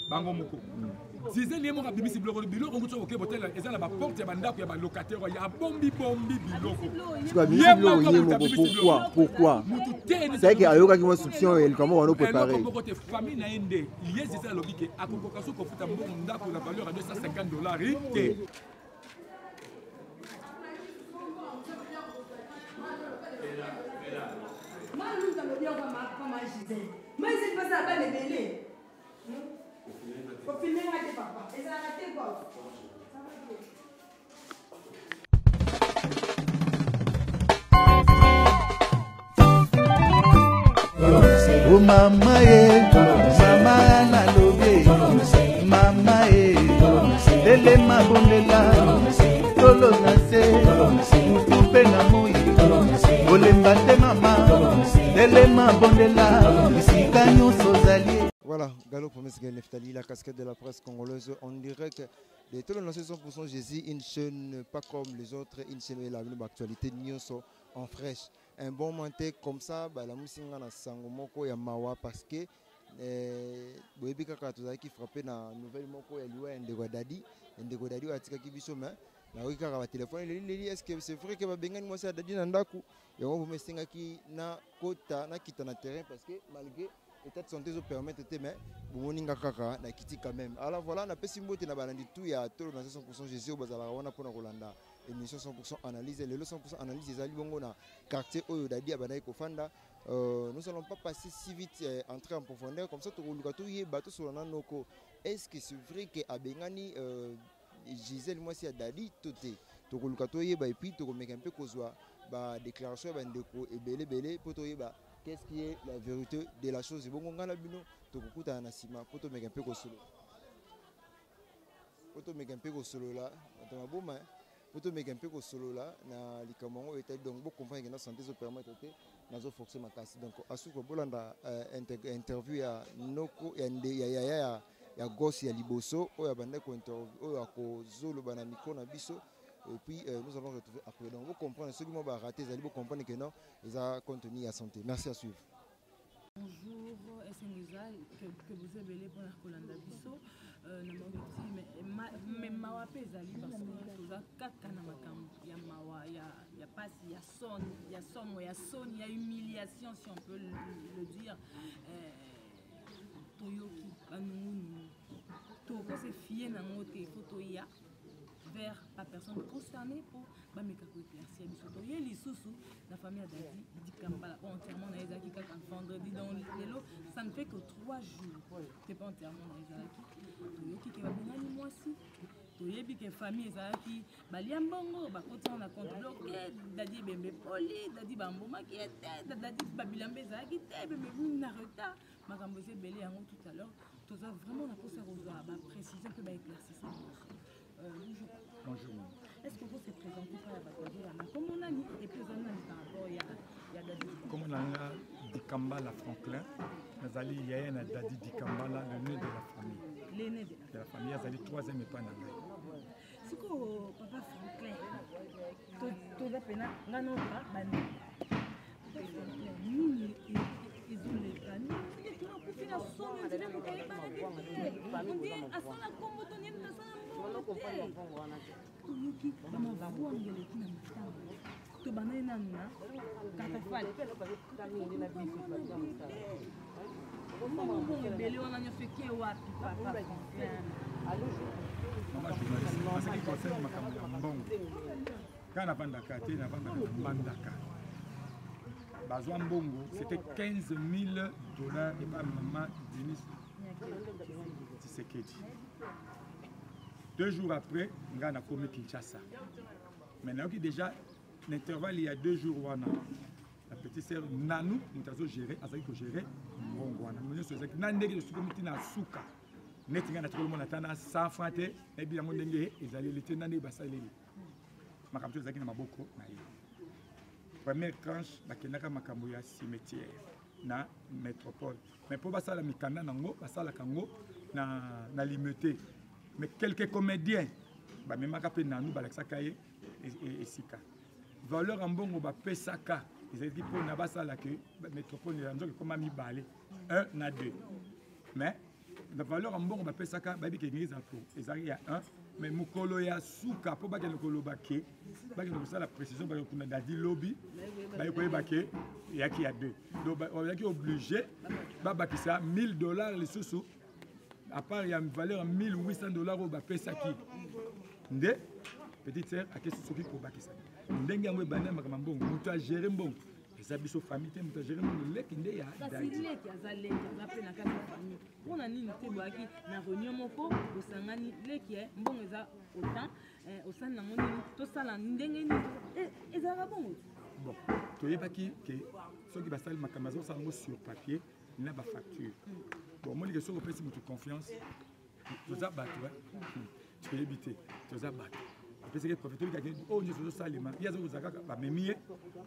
bango moko disait les mots bimisi biloko biloko ngutso oke botel eza na ba porte ya bandako ya ba locataire ya bombi biloko pourquoi c'est vrai que ayoka ki mo soupçon et comment on peut préparer côté famille na ende lié c'est ça logique akokoka so ko futa mbongo ndako la valeur à $250 té mais c'est pas ça pas les délais. Faut filmer raté papa. Et ça a raté quoi? Oh mama mama na lobe mama lele mabondela tolo na se mutumpe na moi olemba te mama lele mabondela isika nyonso zali. Voilà, Gallo Promesse Neftali, la casquette de la presse congolaise. On dirait que les télé 100% Jésus, une chaîne pas comme les autres, une chaîne où la même actualité nyonso en fraîche. Un bon monté comme ça, bah la musique na sango moko ya mawa parce que boyebi kaka tozaki frappé na nouvelle moko ya liwa ndeko dadi atika kibiso mais na oki kaka ba téléphone leli est-ce que c'est vrai que ba bengani moi ça dadi na ndaku yango bo mesenga ki na kota na kita na terrain parce que malgré l'état de santé permettre mais bomoninga kaka na kiti quand même. Alors voilà, na pesi mbote na balandi tout ya tolo na 100% Jésus au bazala wana pona kolanda émission 100% analyse et le 100% analyse ezali bongo na quartier oyo dadi abana kofanda. Nous allons pas passer si vite entrer en profondeur comme ça to luka to yeba to solana noko. Est-ce que c'est vrai que abengani Gisèle moi si dadi toté to luka to yeba et puis to meka un peu kozwa ba déclaration ba ndeko ebele bele poto yeba qu'est-ce qui est la vérité de la chose? Bon, on a la bino, to kukuta na sima, poto meka mpe ko solo. Poto meka mpe ko solo là, to maboma, poto meka mpe ko solo là na likamongo était donc beaucoup comprendre que na santé so permettre te na zo forcer makasi. Donc asuko bolanda interview ya noko ya gosse ya liboso oya bande ko interview oya ko zolo bana micro na biso. Et puis nous allons retrouver après. Donc vous comprenez, ceux qui m'ont raté, vous allez comprendre que non, ils ont contenu à santé. Merci à suivre. Bonjour, SNUSA, que vous avez les pour la Colanda Bisso. Mais mawa pezali parce que toza kaka na makambo ya mawa ya passe ya son il y a humiliation si on peut le dire. Toyoki banunu to ko se fier na ngote photo ya vers la personne concernée pour bameka ko éclaircir biso to ye lisusu la famille a dit Kambala entièrement na ezaki kaka vendredi dans lelo ça ne fait que 3 jours c'est pas entièrement na ezaki toyoki ke babengani mwasi toyebi ke famille ezalaki balia mbongo bakoti na compte bloqué dadi bembe poli dadi bambomaki ete dadi babilambe ezalaki te bembe na retard makambo ezebele yango tout à l'heure toza vraiment na posa kozwa baprécision mpe baéclaircissement. Bonjour. Est-ce que vous se présentez par la bataille? Comment on a mis et puis on a par rapport à Dadi? Comme on a dit Kambala Franklin, Nazali Yayen a Dadi di Kambala, l'aîné de la famille. L'aîné de la famille, Nazali 3e et pas Nangai. C'est quoi papa Franklin? Tout va peine, là non pas, bani. Nous, ils ont les canaux. On dit à son accompagnement de ça. Toyoki bamavuangeleki na matanga to banaye nanu na katafali mbongo ebele wana nyonso eke wapi papa Ce qui concerne makambo ya mbongo quand navandaka te navandaka na mbandaka bazwa mbongo c'était $15,000 et pas maman Denis Tshisekedi. 2 jours après, on a commis Kinshasa. Maintenant, déjà, l'intervalle il y a 2 jours, la petite sœur Nanou, nous avons géré, nous avons géré. Nous avons souka. Nous avons 100 francs, et puis nous avons dit ils allaient les tenir basali. Ma campagne est na maboko na ye. Première tranche, bakendaka makambo ya cimetière na métropole. Mais pour basala mikanda nango, basala kango na limité. Mais quelques comédiens, même si nous avons et Sika. Valeur en bon, on Pesaka. Ils ont dit pour Nabasa la métropole, ils ont dit comment mi balé. 1 à 2. Mais la valeur en bon, on va appeler ça quand baby qui est il y a un, mais mukolo ya suka pour baguer le colo baquet, baguer ça la précision, baguer qu'on a dit lobby, baguer quoi baquet, il y a qui a deux. Donc on est obligé, baguer ça $1000 les sous. À part il y a une valeur $1800 au baguer ça qui, ndé, petite sœur, à qu'est-ce que pour baguer ça. Ndé ngambé banane makambo, muta gérer bon. Ça biso famille te muta gérer mon lek ndé ya. Ça c'est lek ya za lek ya pe na kati famille. On a ni te boaki na réunion moko au sangani lek ya mbongo eza autant au sein na ngoni to sala ndenge ni ezaka bon. Bon, to yebaki que ceux qui basal makamazo ça mot sur papier, il n'a pas facture. Bon, moi les questions opesi mutu confiance. To za bato tu peux éviter. To za bato. Parce que le professeur qui a dit oh Dieu ça les mains il y a des choses à memie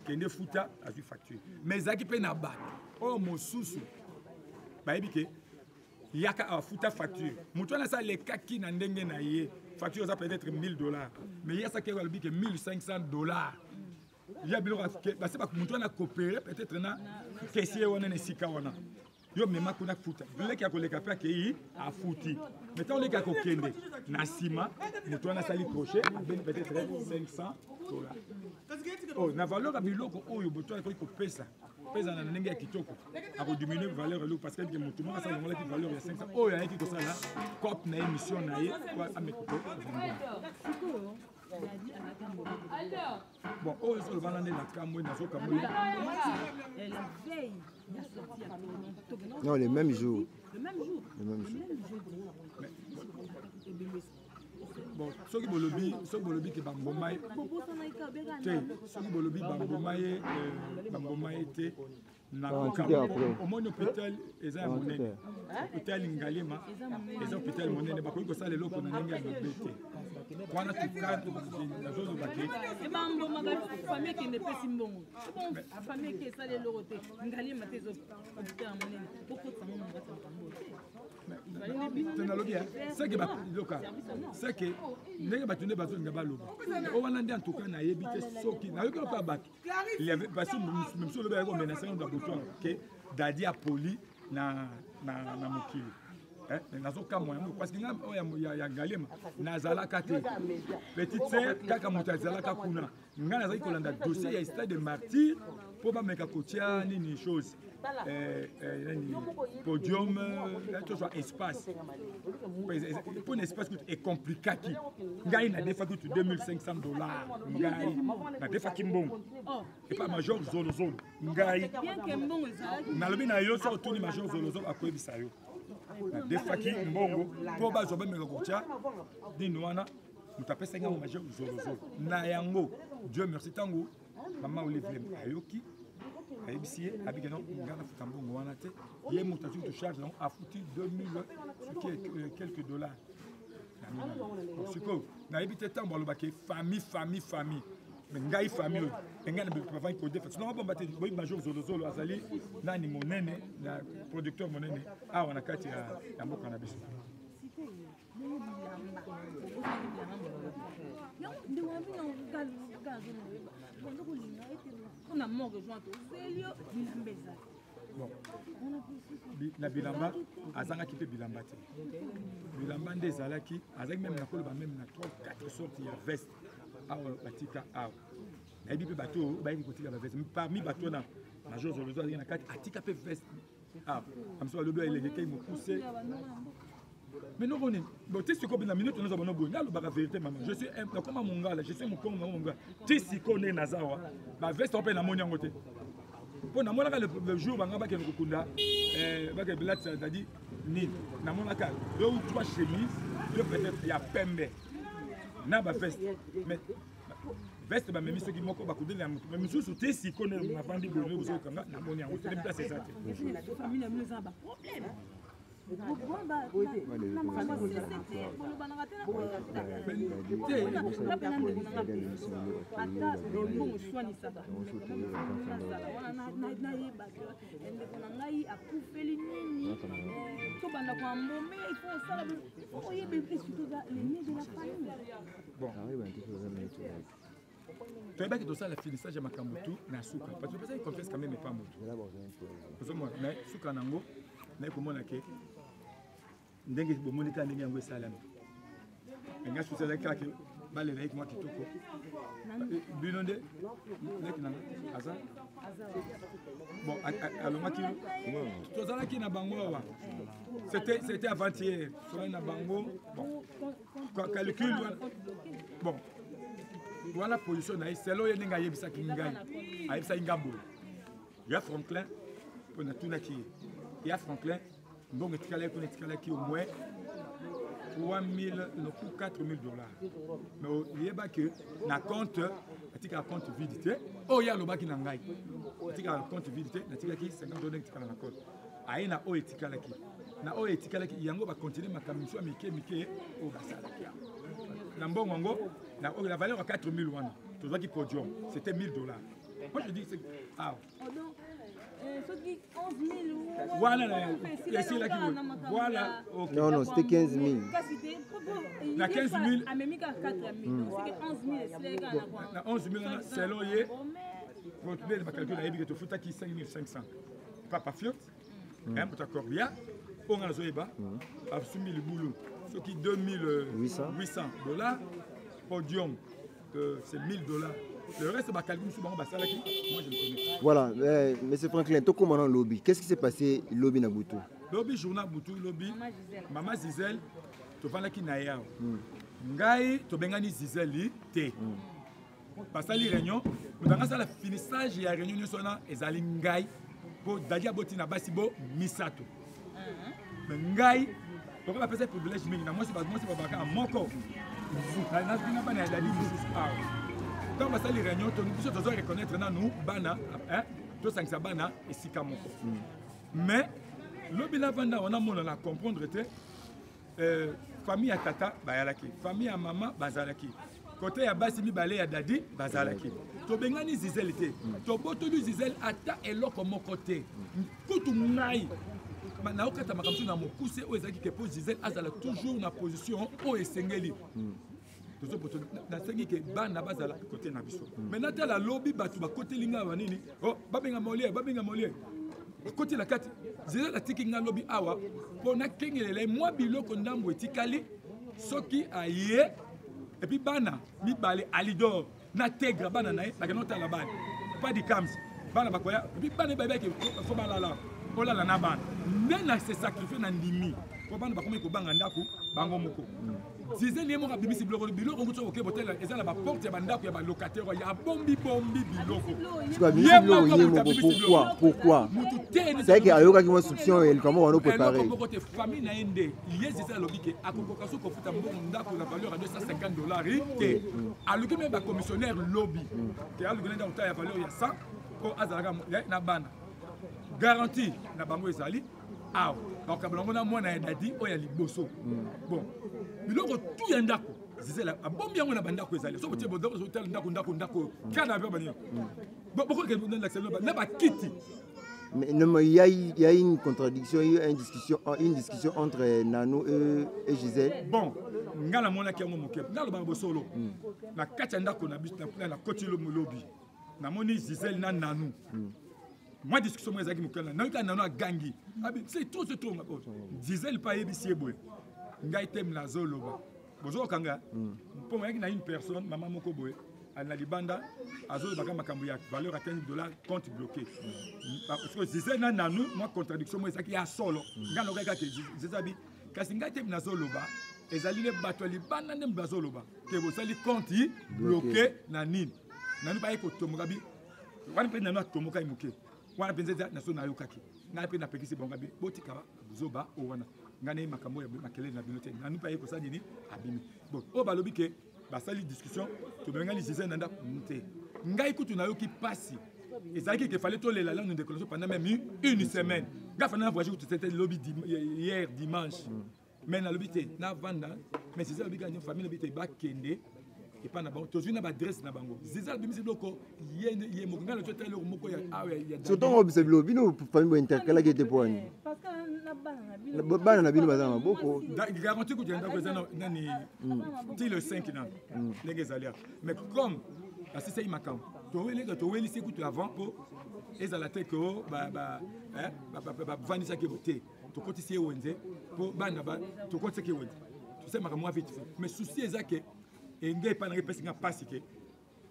qui ne fouta à une facture mais ça qui peut na battre oh mon sous bah il y a qu'à fouta facture mutu na ça les cas qui na ndenge na yé facture ça peut être $1000 mais il y a ça qui va le que $1500 il y a bien bah c'est pas que mutu na coopérer peut-être na caissier on est sika on a yo mema kuna futa vile kia koleka pa ke a futi mais on les ka kokende na sima mutu na sali crochet peut-être $500 oh na valeur a biloko oyo mutu na ko pesa pesa na ndenge ya kitoko a ko diminuer valeur lo parce que mutu na sala ngola ki valeur ya 500 oyo ya ki ko sala cop na émission na ye kwa amekuto bon oyo so le banane na kamwe na so kamwe la veille il a sorti à non, le même jour. Le même jour. Le même jour. Bon, ceux qui bolobi qui bambomai. Ceux qui bolobi bambomai était na au moins hôpital eza monene. Hôpital Ngalema, eza hôpital monene ba ko sala loko na ndenge ya bete. Wana tukatu na zozo bake. E bambo maga famille qui ne pesi mbongo. Bon, famille qui sala loko te. Ngalema te zo hôpital monene. Beaucoup de monde ngata c'est que ndenge bato nde bazolinga baloba o wana nde en tout cas nayebi te soki nayoki lokola bato il avait parce que même so loba yako menacer na bouton que dadi a poli na mokili nazoka moya parce que nga ya Ngalema nazalaka te petite sœur kaka moto azalaka kuna nga nazali kolanda dossier ya stade de martyr po bameka kotia nini chose podium, tout ça espace. Pour un espace qui est compliqué, il a des fois coûte $2500. Il a des fois qui bon. Et pas major zone zone. Na lobi na yo so tuni major zone zone akoye bisayo. Na des fois qui mbongo pour ba zoba meka kotia dinwana mutapesa nga major zone zone. Na yango Dieu merci tango maman Olivier ayoki ABC avec un gars à Tambongo wana te yé motation de charge donc a foutu 2000 quelques dollars siko na habité Tambo lo baké famille mais ngai famille ngana be papa ko def sinon bon baté boy major zolo azali nani monene na producteur monene a wana kati ya mboka na biso on a mort de joie bon na bilamba azanga ki pe bilamba te bilamba nde ezalaki azaki même na koloba même na 3-4 sortes ya veste awa batika awa nayebi mpe bato bayeki kotika baveste parmi bato na major zolozo azaki na kati atika mpe veste awa amso alobi elekekei mokuse mais non on est bon tu sais quoi na minute nous avons bon ngalo baka vérité maman je suis un comme mon gars là je suis mon kongo mon gars tu sais connais nazawa ba veste on peut na moni ngote pour na mona le jour banga ba ke kokunda ba ke blat c'est-à-dire ni na mona ka deux ou trois chemises le peut-être il y a pembe na ba veste mais veste ba memi soki moko ba kudela mais sous tu sais connais ma bandi bonne vous kanga na moni ngote même place c'est ça famille na mleza ba problème tu as que ça la finissage ya makambutu na suka parce que ça il confesse quand même pas moto parce que moi mais suka nango na komona ke ndenge bomonika ndenge yango esalami nga susi ezalaki kaka balela yeki mwa kitoko bino nde leki nanga aza bon alongaki tozalaki na bango awa c'était avant-hier tozalaki na bango bon calcul bon wana position na ye selo ye ndenge ayebisaki ngai ayebisaki nga boye ya Franklin mpo natunaki ye ya Franklin mbongo etikalaki kuna etikalaki au moins 3000 noku 4000 dollars mais oyebaki na compte atikala compte vide te oyo alobaki na ngai atikala compte vide te natikaki 50 dollars etikala na compte aye na oyo etikalaki na oyo etikalaki yango bakontinue makambo miso ya mike oyo basalaki na mbongo yango na valeur ya 4000 wana tozwaki podium c'était 1000 dollars. Moi je dis c'est voilà, voilà, ok. Non, c'était 15 000. Na 15 000. Na 11 000, c'est l'oyer. Votre belle va calculer la tu fous qui 5 500. Papa Fiot, hein, pour ta corbia, on a zoéba, a soumis le boulot. Ce qui 2800 dollars, podium, c'est 1000 dollars. Le reste, moi je le connais. Voilà, monsieur Franklin, tu comment dans lobby? Qu'est-ce qui s'est passé lobby na Boutou? Lobby, journal Boutou, lobby. Maman Zizel, tu vas qui na yao. Ngai, tu bengani Zizel te. Parce que la réunion, nous avons la finissage de la réunion et ezali ngai pour dadia botina basibo misato. Mais ngai, pourquoi on appelle ça privilège mingi? Moi c'est pas à mon corps. Na na bana ya dadi quand on les réunions, nous devons reconnaître nous, bana, tous les bana et sikamoko. Mais le bilan on a mon à comprendre que famille à tata bazalaki, famille à maman bazalaki, côté à basimi balé à dadi bazalaki. To bengani zizel té, to botolu zizel ata elo comme côté. Kutu nai. Na okata makamtu na mokuse o ezaki ke pose zizel azala toujours na position o esengeli. Côté maintenant la lobby batu ba côté linga wanini oh babenga molier côté la kati zela la tikinga lobby awa pona kengelele moi biloko ndambo etikali soki aye et puis bana mi balé alidor na tegra bana nae ba kenota la bana pas di kams bana bakoya et puis bana baba ke fo bala la ola la na bana nena se sacrifier na ndimi ko bana bakome ko banga ndako bango moko Zizel yemo kabimisi biloko biloko ngoto oke botel ezala ba porte ya bandako ya ba locataire ya bombi biloko. Pourquoi? C'est que ayoka ki mo soupçon et comment on a préparé. Famille na ende, lié Zizel lobike akokoka so ko futa mbongo ndako la valeur à 250 dollars te. Aluki même ba commissionnaire lobby. Te aluki nda uta ya valeur ya 100 ko azalaka na bana. Garantie na bango ezali aw. Donc on a moins na dadi o ya liboso. Bon. Biloko tout ya ndako Zizel a bombi yango na bandako ezali so botie bodo hotel ndako kana ba bani beaucoup que dans l'accès na ba kiti. Mais il y a une contradiction, il y a une discussion entre Nano et Gisèle. Bon, ngala mona ki yango mokepe ngalo ba bosolo na kati ndako na bis na koti lo lobby na moni Gisèle na Nano. Moi discussion moi ezaki mokana na ka Nano a gangi abi c'est trop Gisèle pa yebisi boy ngai tem na zoloba bozo kanga pour moi na une personne maman moko boy na libanda azoloba ka makambo ya valeur à 15 dollars compte bloqué parce que Gisèle na Nano moi contradiction moi ezaki ya solo ngalo ka Zizabi kasi ngai tem na zoloba ezali le bato libanda ndem bazoloba ke bosali compte bloqué na nini nanu ba ko tomokabi wana pe nanu atomoka imuke wana penza na so na yokaki na pe na pekisi bongabi botika zoba o wana ngane makambo ya makele na binote nanu pa yeko sa dini abimi bon o balobi ke basali discussion to bengali Gisèle nanda monter ngai kutu na yoki pasi et ça qu'il fallait tout les la nous déclencher pendant même une semaine gafa na voyage tout c'était lobby hier dimanche mais na lobby té na vanda mais c'est ça lobby gagne famille lobby té ba kende et pas na bango to na ba adresse na bango Gisèle bimisi loko yé mo ngalo to tele moko ya awe ya surtout observe lobby no famille intercala qui était pour nous parce que bana na bino bazama boko garantie que tu as nani ti le 5 nan les zalia mais comme parce que c'est makam to weli c'est que avant pour ezala te ko ba vanisa ke boté tokotisi ye wenze po bana ba tokotisaki wenze tosemaka mwa vite fait mais souci eza ke enge epanaka epesinga mpasi ke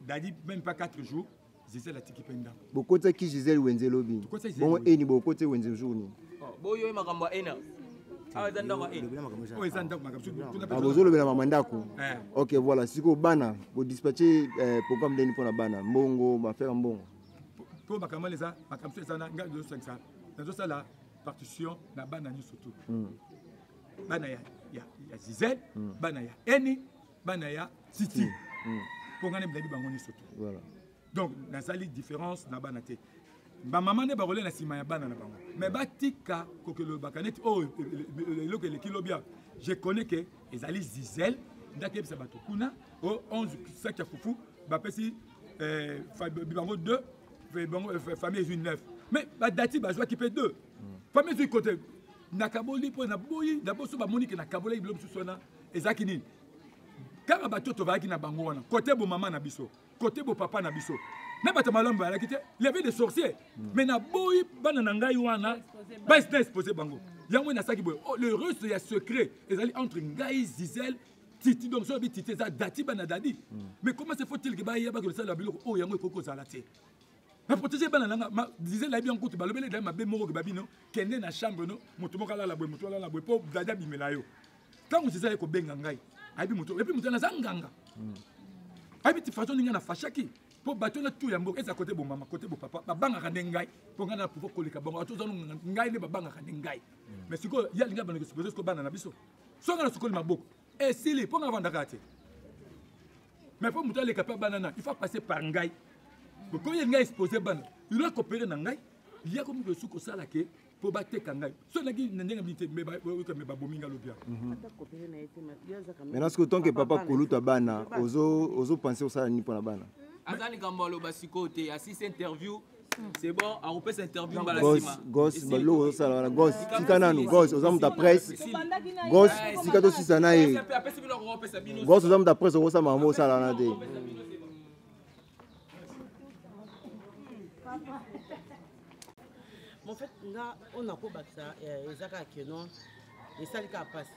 dadi même pas 4 jours Gisèle atiki mpe ndako bokotaki Gisèle wenze lobi bongo eni bokoti wenze jour nini boyo makambo ya ena eza ndako ya oyo eza ndako makambo bozolobela mama ndako ok voilà sikoyo bana bodispatche programme ndeni mpona bana mbongo bafere mbongo mpo makambo eza makambo eza na ngai nazosangisa nazosala partition na bana nyonso tu bana ya Gisèle bana ya eni bana ya titi mpo ngai nayebi bango nyonso tu donc nazali différence na bana te bamama nde bakolia na nsima ya bana na bango mais batika kokelobaka neti oyo eloko eleki lobia je connais ke ezali Gisèle ndaki yebisa bato kuna o 11 sac ya fufu bapesi bango 2 famille ezwi 9 mais badati bazwaki mpe 2 famille ezwi kote nakaboli mpo naboyi daboso bamonike nakabolaki bilo mosusu wana ezalaki nini kaka bato tozalaki na bango wana kote bomama na biso côté bo papa na biso na bato malamu balaki te il y avait des sorciers mais na boyi bana na ngai wana ba exposé bango yango na saki boy le reste ya secret ezali entre ngai Gisèle titi donc so bi titi za dati bana dadi mais comment se faut-il que ba yeba que ça la biloko oh yango ekoko za la te na protéger bana nga Gisèle la bien kutu balobele da mabe moko ke babino kende na chambre no mutu moko la boy mutu la boy po dada bimela yo tango Gisèle ko benga ngai abi mutu et puis mutu na zanganga abi ti façon ninga na fashaki po bato na tout ya mboka eza côté bo mama côté bo papa babanga ka ngai po ngana na pouvoir koleka bango ato zanu ngai ne babanga ka ngai mais siko ya linga bana ko supposé ko bana na biso so ngana sokoli maboko et sili po ngava ndaka te mais po mutu aleka pa banana il faut passer par ngai ko ko ngai exposé bana il doit coopérer na ngai il y a comme que suko sala ke po bateka ngai so nagi ndenga milité mais ba bominga lobia maintenant ce que tant que papa koluta bana ozo penser au sala ni pour la bana azali kambalo basikote assist interview c'est bon a repère interview bala sima gosse balo ozo sala wana gosse tikananu gosse ozamu ta presse gosse tikato sisana ye gosse ozamu ta presse ozo sama mo sala wana te en fait on a ko bakisa ezaka kenon esalika pasi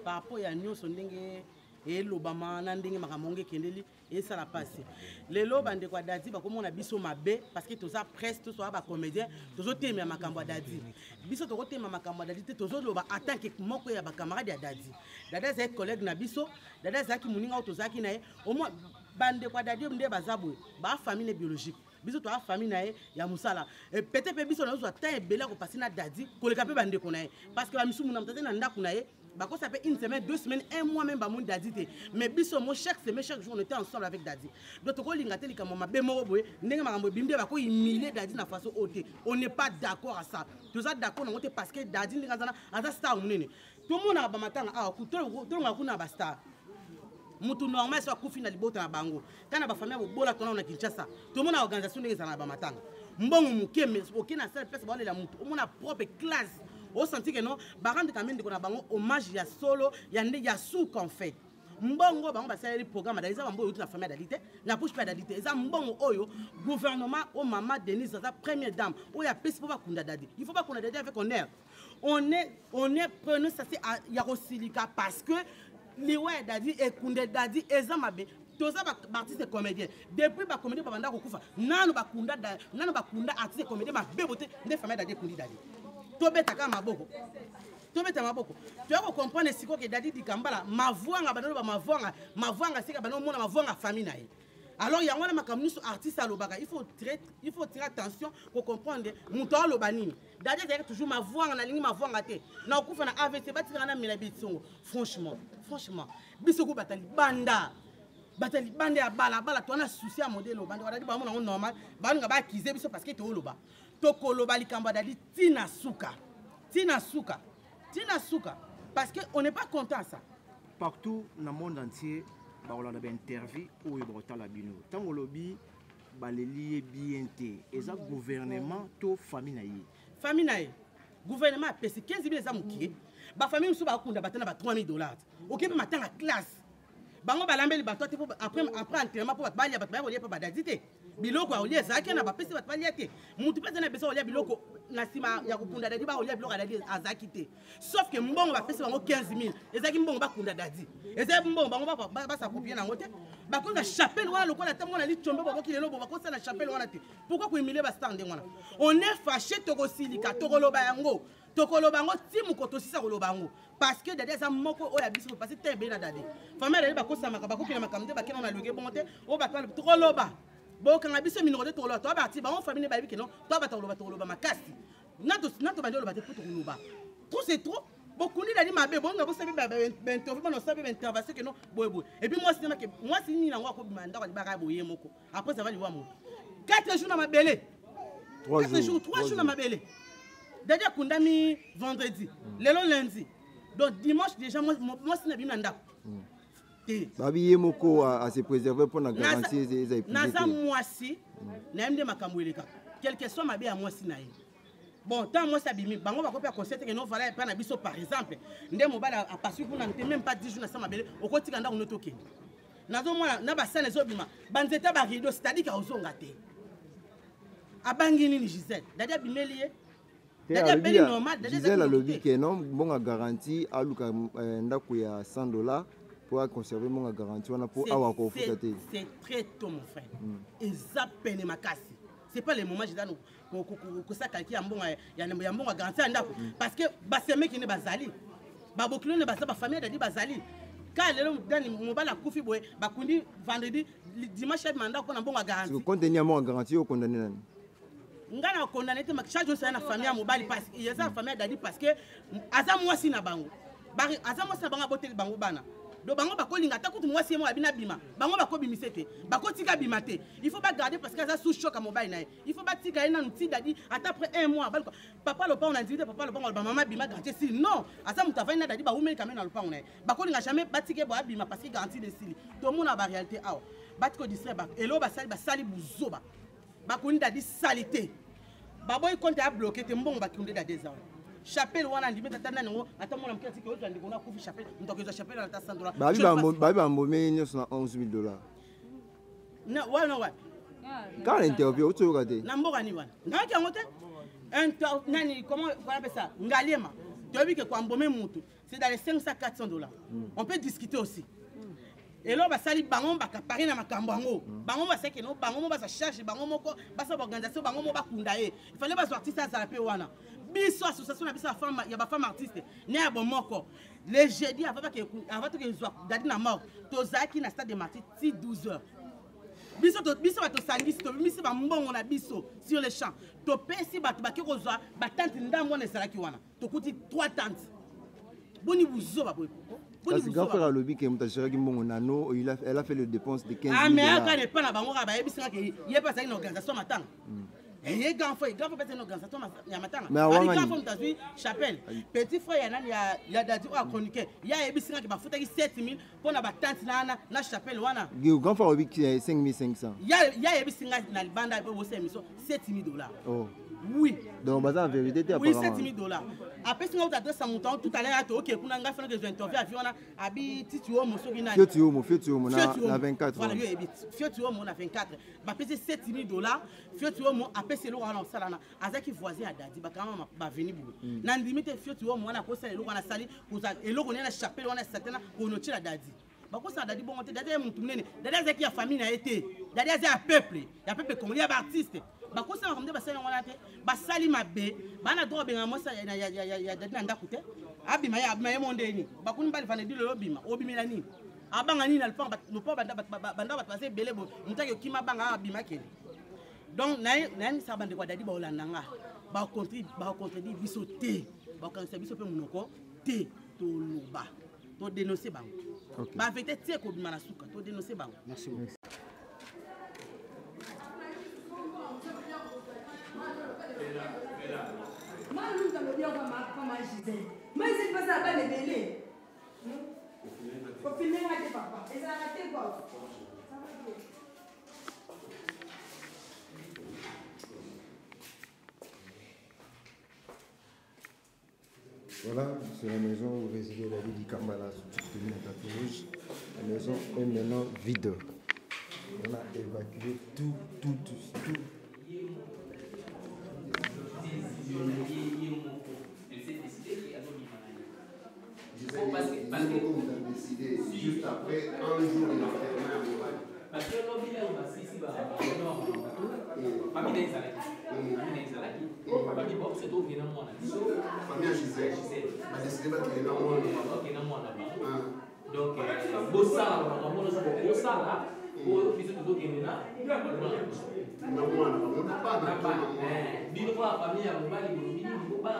par rapport ya nyonso ndenge elobama na ndenge makamonge kendeli esala pasi lelo bande kwa dadi bakomona biso mabe parce que toza presse to soa ba comédien tozo temya makambo dadi biso to kotema makambo dadi te tozo loba en que moko ya ba camarade ya dadi dada za collègue na biso dada za ki muninga tozaki na ye au moins bande kwa dadi nde bazabwe ba famille biologique biso to a famille na ye ya musala peut-être biso na zo ta ebela ko passer na dadi ko le kapé bande ko na ye parce que ba misumu na mtata na ndaku na ye bah ça fait une semaine, 2 semaines, 1 mois même bah mon dadi te mais biso moi chaque semaine chaque jour on était ensemble avec dadi donc ko lingate li kama mabe mo boye ndenge makambo bimbe ba ko humilier dadi na façon haute on n'est pas d'accord à ça tout ça d'accord na ngote parce que dadi ndinga zana ata star munene tout monde na ba matanga ah ku to ngakuna ba star mutu normal so akufi na libota na bango kana ba famille bobola tona na Kinshasa tout monde na organisation ndenge zana ba matanga mbongo mukeme okina seule personne ba la mutu on a propre classe. On sentit que non, barande quand même de bango hommage ya solo ya nde ya souk en fait. Mbongo bango ba sala programme da isa mbongo la famille d'alité, na push pas d'alité. Eza mbongo oyo gouvernement au mama Denise sa première dame, o ya pesi pour ba kunda dadi. Il faut pas qu'on a dadi avec honneur. On est preneur ça c'est ya rosilika parce que les ouais dadi et kunda dadi eza mabe. Toza ba artiste comédien. Depuis ba comédien ba banda ko kufa. Nanu ba kunda artiste comédien ba bebote nde famille dadi kundi dadi. Tobeta maboko tu vas comprendre si que dadi di kambala mavwanga banano ba mavwanga sika banano mona mavwanga famille na ye alors il y a un makamusu artiste alobaka il faut tirer attention pour comprendre muto alobani dadi c'est toujours mavwanga na lingi mavwanga te na okufa na AVC batika na mila bitsongo franchement biso ko batali banda ya bala to na souci à modèle banda dadi ba mona normal ba nga ba kize biso parce que to loba tokoloba likamba dadi tina suka parce que on n'est pas content ça partout dans le monde entier ba on a des interviews où il bota la bino tango lobi baleli bien té eza gouvernement to famille na ye gouvernement pesi 15 000 za mukie ba famille musu ba kunda batana ba $3,000 OK matanga classe bango balambeli bato te après entraînement po bato balia bato bakolia po badadi te biloko aolia ezalaki na bapesi bato balia te mutu mpe na besoin olia biloko na nsima ya kokunda dadi baolia biloko adadi azalaki te sauf que mbongo bapesi bango 15 000 ezalaki mbongo bakunda dadi ezalaki mbongo bango basakopie nango te bakoza chapelle wana lokola ta mwana litombe baboki lelo bo bakosala chapelle wana te pourquoi kohumilie bastar ndenge wana on est fâché tokosilika tokoloba yango tokoloba yango ti mokoto osisa koloba yango parce que dadi aza moko oyo ya biso parce te ebele na dadi famille dadi bakosamaka bakokela makambo te bakena na loge bongo te oyo bato tokoloba bokanga biso minoko te tokoloba to bati bango famille bayebi keno to bata koloba makasi nato bandi oloba te po tokoloba trop c'est trop bokundi dadi mabe bonga bosabi bainterview bana osabi baintervention keno boyeboye et puis moi si nini nango akobima ndako alibaka boye moko après ça va liwa moto 4 jours na mabele 3 jours na mabele dadi akundami vendredi lelo lundi donc dimanche déjà moi si na bimi na ndako babi ye moko à se préserver pour la garantie des épisodes naza mwasi na mde makambo eleka quelque soit mabe ya mwasi na ye bon tant moi ça bimi bango bakopi conseil que non voilà pas na biso par exemple nde mobala a passé pour na même pas 10 jours na sa mabele okotika ndako notoke nazo mwana na basane zobima banzeta ba rideau c'est-à-dire ka ozonga te abangi nini Gisèle dadi abimeli ye dadi abeli normal dadi Gisèle a lobby que non bon garantie aluka ndako ya $100 pour conserver mon garantie on a pour avoir c'est très tôt mon frère et ça peine makasi c'est pas le moment je donne que ça quelqu'un ya mbonga garantie ndako parce que baseme qui ne bazali babokilo ne basa ba famille dadi bazali quand le dani mobala kufi boye bakundi vendredi dimanche mandat ko na mbonga garantie le contenu mon garantie au condamné nani ngana condamné te mak charge ça na famille mobali parce que il y a sa famille dadi parce que aza mwasi na bango aza mwasi na bango botel bango bana do bango bakolinga ta kutu mwasi mo abina bima bango bakobimise te bakotika bima te il faut pas garder parce que ça sous choc à mobile na il faut pas tika ina nti dadi ata après 1 mois papa le pas on a dit papa le pas on maman bima garantie si non asa mutava ina dadi ba umeli quand même na le pas on na bakolinga jamais batike bo abima parce que garantie de sili to mona ba réalité awa batiko distrait ba elo ba sali buzoba bakoni dadi salité baboy compte a bloqué te mbongo bakunde da 2 ans chapelle wana ndimeta tana ngo atamona mkati ke ozo ndiko na kufi chapelle ndokezo chapelle na $100 babi bambomé nyonso na $11,000 na wana wa quand l'interview tu regarder na mboka ni wana ngaki yango te nani comment on appelle ça ngaliema tobi ke kwa mbomé mutu c'est dans les $500-400 on peut discuter aussi et là basali bango bakapari na makambo yango bango baseke no bango mo basa charge bango moko basa organisation bango mo bakunda ye il fallait bas artiste à la pe wana biso association na biso femme ya ba femme artiste ne ya bomoko les jeudi avant que zwa dadi na mort tozaki na stade de martyr ti 12h biso bato sangisi to bimisi ba mbongo na biso sur les champs to pesi bato baki kozwa ba tante ndambo na ezalaki wana tokuti 3 tantes boni buzo ba boy parce que grand frère a lobby que mutashira ki mbongo nano elle a fait le dépense de $15,000 ah mais aka ne pas na bango ba yebisinga ke ye pas une organisation matanga et grand frère peut-être une organisation ya matanga mais grand frère mutazui chapelle petit frère ya nani ya dadi a chroniquer ya yebisinga ke bafuta ki 7,000 pour na ba tante na chapelle wana grand frère lobby qui est 5,500 ya yebisinga na libanda bo émission $7,000 oh oui donc baza en vérité te oui $7,000 après si on t'adresse à mon temps tout à l'heure OK pour nga faire des interviews aviona abi tituo mosoki na fiotuo mo na 24 voilà yo ebi fiotuo mo na 24 ba pese $7,000 fiotuo mo après c'est lo wana salana azaki voisin à dadi ba kama ba venir bu na limite fiotuo mo na ko sala lo wana sali ko za eloko na chapelle wana satana ko no tira dadi bakosa dadi bongo te dadi mutu munene dadi azaki ya famille na été dadi azaki ya peuple congolais ya ba artiste bakosa comme de basali ngona te basali mabe bana droit benga mosa ya dadi na ndako te abima ya mondeni bakuni bali fane dilo bima obimela nini abanga nini alpa banda bat passer belé bo mutaki kima banga abima kele donc na sa bande kwa dadi ba olandanga ba contredire biso te ba kanisa biso pe munoko te to loba to dénoncer bango ba vete tie ko bima na suka to dénoncer bango merci beaucoup mais c'est pas ça, pas les délais. Faut filmer avec papa. Et ça a raté quoi? Voilà, c'est la maison où résidait la ville Kambala, soutenue à tapis rouge. La maison est maintenant vide. On a évacué tout. Parce que vous avez décidé juste après un jour de l'enterrement à Montréal. Parce que l'objet est aussi ici, famille d'Israël. Famille Bob, c'est tout bien moi. Famille Gisèle. A décidé de créer un mois. Donc, Bossa, pour fils de Kémena, Bino, famille à Mobali, Bino, après,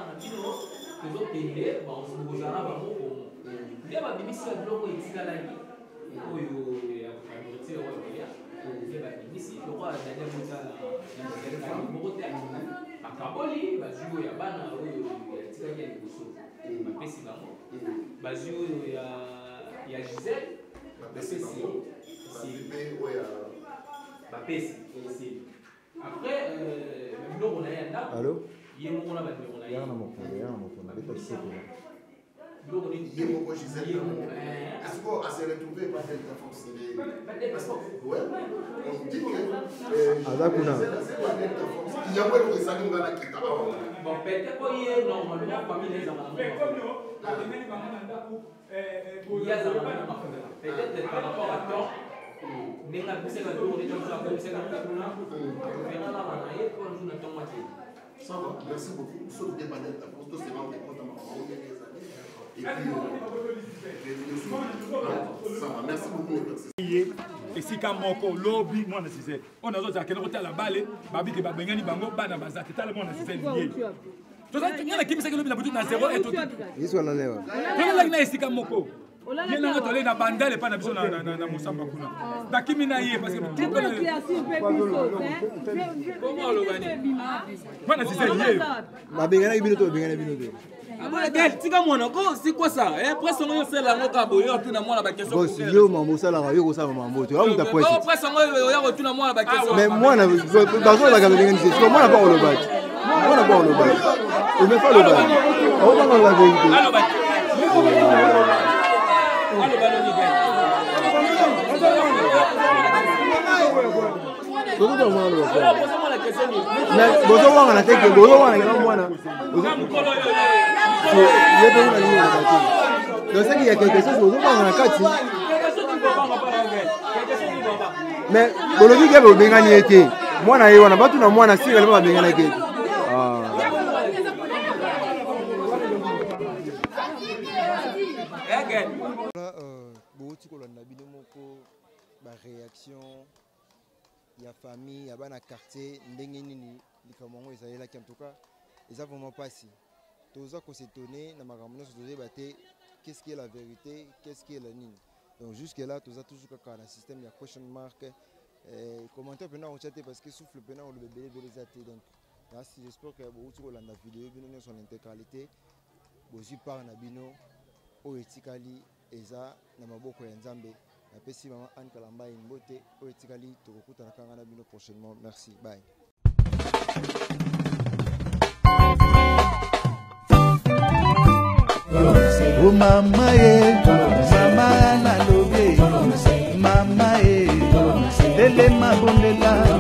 allô? Yemoko Gisèle, est-ce qu'on s'est retrouvé par Delta Force? Ouais, on dit que il y a pas de salut dans la Kita. Bon, peut-être qu'il y a normalement famille les amants. Il y a des amants. Peut-être par rapport à toi, mais la poussée va tourner comme ça, comme c'est comme ça. Ça va, merci beaucoup. Sauf des panels, pour tout c'est vraiment des comptes à ma maman. Et puis, ça va, merci beaucoup. Et si quand mon lobby, moi, c'est on a d'autres qui ont la balle, babi qui va venir, bango, bana bazar, c'est tellement nécessaire. Tout ça, il y a qui me sait que le but est zéro et tout. Ils sont là. Il y a ici quand moko. Il y a un autre na bandel et pas na biso na Mosamba kuna. Bakimi na yé parce que tout le comment le gagner? Moi, c'est lié. Ma bengana binoto. Tika mwana ko c'est quoi ça presque on sait la ngoka boyo tuna mwana ba question boss yo mambo sala yo ko sala mambo tu amuta poète presque on ya ko tuna mwana ba question mais mwana bazo la gabe ngani c'est mwana pas le bac il me fait le bac on va dans la vérité mais bozo wanga na teke bozo wanga na mwana donc c'est qu'il y a quelque chose bozo wanga na kati mais bolobi ke bengani ete mwana ye wana batu na mwana sika le ba bengana ke réaction il y a famille il y a bana quartier ndenge nini likamongo ezali ki en tout cas ils ont vraiment passé tous ça qu'on s'étonner na makambo se doser baté qu'est-ce qui est la vérité qu'est-ce qui est la nini donc jusque là tous ça toujours ka na système ya question mark commentaire pendant on chatter parce que souffle pendant on le bébé les até donc là si j'espère que vous tout la vidéo bino son intégralité bozi par na bino o etikali eza na maboko ya Nzambe. Merci maman Anne Kalamba Mbote oetikali tokokutana kanga na bino prochainement. Merci, bye. Oh mama mama na lobe mama lele mabondela